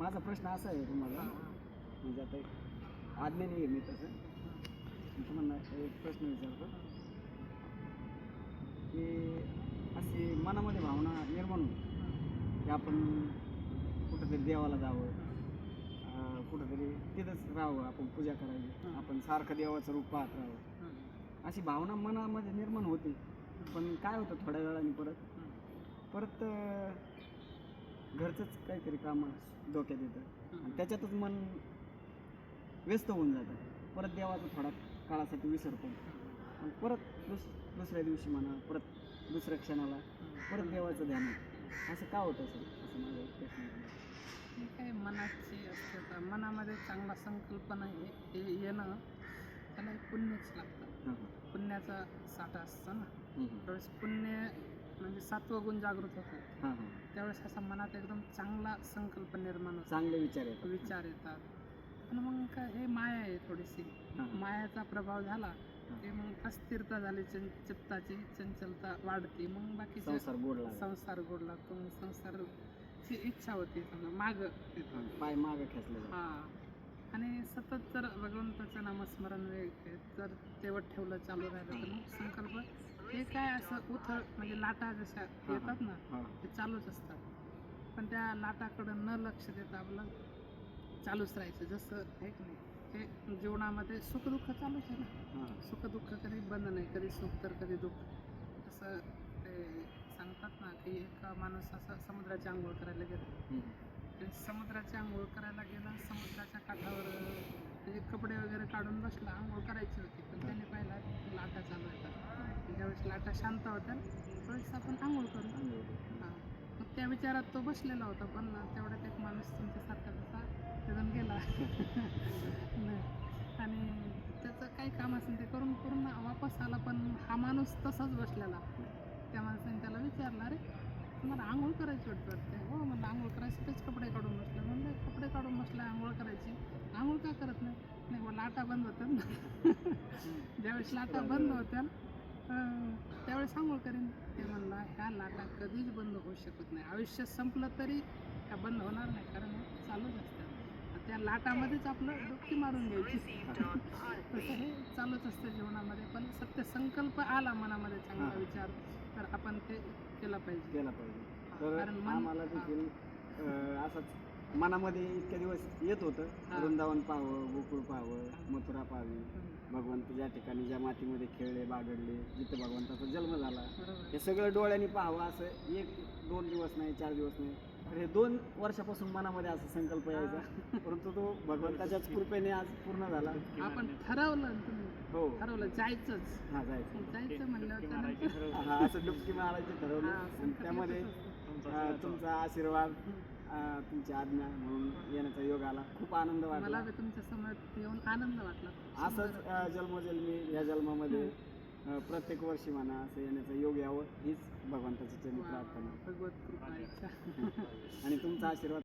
माझा प्रश्न असा आहे तुम्हाला, म्हणजे आता एक आज्ञाने आहे मी तसं तुम्हाला एक प्रश्न विचारतो की अशी मनामध्ये भावना निर्माण होती की आपण कुठंतरी देवाला जावं, कुठंतरी तिथंच राहावं, आपण पूजा करावी, आपण सारखं देवाचं रूप पाहत राहावं, अशी भावना मनामध्ये निर्माण होती. पण काय होतं थोड्या वेळाने परत घरचंच काहीतरी कामं डोक्यात येतं आणि त्याच्यातच मन व्यस्त होऊन जातं. परत देवाचा थोडा काळासाठी विसरतो. पण परत दुसऱ्या दिवशी म्हणा, परत दुसऱ्या क्षणाला परत देवाचं ध्यान होतं. असं का होतं सर? असं माझा एक प्रश्न आहे. हे काय मनाची असते, तर मनामध्ये चांगला संकल्पना येणं त्याला एक पुण्यच लागतं. पुण्याचा साठा असतो ना, त्यावेळेस पुण्य म्हणजे सत्वगुण जागृत होतो. त्यावेळेस असा मनात एकदम चांगला संकल्प निर्माण होतो, चांगले विचार येतात. पण मग काय, हे माया आहे थोडीशी. मायाचा प्रभाव झाला की मग अस्थिरता झाली, चित्ताची चंचलता वाढते. मग बाकी संसार गोड लागतो. मग संसाराची इच्छा होती, माग पाय मागं खेचलं. आणि सतत जर भगवंताचं नामस्मरण जर तेवढं ठेवलं, चालू राहिलं, तर मग संकल्प हे काय असं उथळ म्हणजे लाटा जशा येतात ना, ते चालूच असतात. पण त्या लाटाकडं न लक्ष देता आपलं चालूच राहायचं. जसं हे की नाही, हे जीवनामध्ये सुखदुःख चालूच आहे ना. सुखदुःख कधी बंद नाही, कधी सुख तर कधी दुःख. असं ते सांगतात ना की एक माणूस असं समुद्राची आंघोळ करायला गेला. समुद्राची आंघोळ करायला गेला, समुद्राच्या काठावर म्हणजे कपडे वगैरे काढून बसला, आंघोळ करायची होती. पण त्याने पाहिला लाटा चालू येतात. ज्यावेळेस लाटा शांत होत्या त्यावेळेस आपण आंघोळ करू. मग त्या विचारात तो बसलेला होता. पण तेवढ्यात एक माणूस तुमच्यासारखा तसा तिथून गेला आणि त्याचं काही काम असेल ते करून वापस आला. पण हा माणूस तसाच बसलेला. त्या माणसाने त्याला विचारलं, अरे तुम्हाला आंघोळ करायची वाटते? हो म्हणलं, आंघोळ करायची, तेच कपडे काढून बसले. म्हणलं, कपडे काढून बसले, आंघोळ करायची, आंघोळ का करत नाही? मग लाटा बंद होतात ना. ज्यावेळेस लाटा बंद होत्या त्यावेळेस आंघोळ करेन. ते म्हणला, ह्या लाटा कधीच बंद होऊ शकत नाही. आयुष्य संपलं तरी ह्या बंद होणार नाही, कारण हे चालूच असतात. त्या लाटामध्येच आपलं डुबकी मारून घ्यायची. तसं हे चालूच असतं जीवनामध्ये. पण सत्य संकल्प आला मनामध्ये, चांगला विचार, तर आपण ते केला पाहिजे. तर आम्हाला देखील असंच मनामध्ये इतके दिवस येत होतं, वृंदावन पाहावं, गोकुळ पाहावं, मथुरा पाहावी, भगवंत ज्या ठिकाणी ज्या मातीमध्ये खेळले बागडले, जिथं भगवंताचा जन्म झाला, हे सगळं डोळ्यांनी पाहावं, असं 1-2 दिवस नाही, 4 दिवस नाही, तर हे 2 वर्षापासून मनामध्ये असा संकल्प यायचा. परंतु तो भगवंताच्याच कृपेने आज पूर्ण झाला. आपण ठरवलं, हो, ठरवलं जायचंच. जायचं म्हणलं असं डुबकी मारायची ठरवलं. आणि त्यामध्ये तुमचा आशीर्वाद, तुमची आज्ञा म्हणून येण्याचा योग आला. खूप आनंद वाटला. मला तुमच्या समोर येऊन आनंद वाटला. असंच जन्मोजन्मी या जन्मामध्ये प्रत्येक वर्षी म्हणा असं येण्याचा योग यावं, हीच भगवंताची चरणी प्रार्थना. भगवत कृपा. आणि तुमचा आशीर्वाद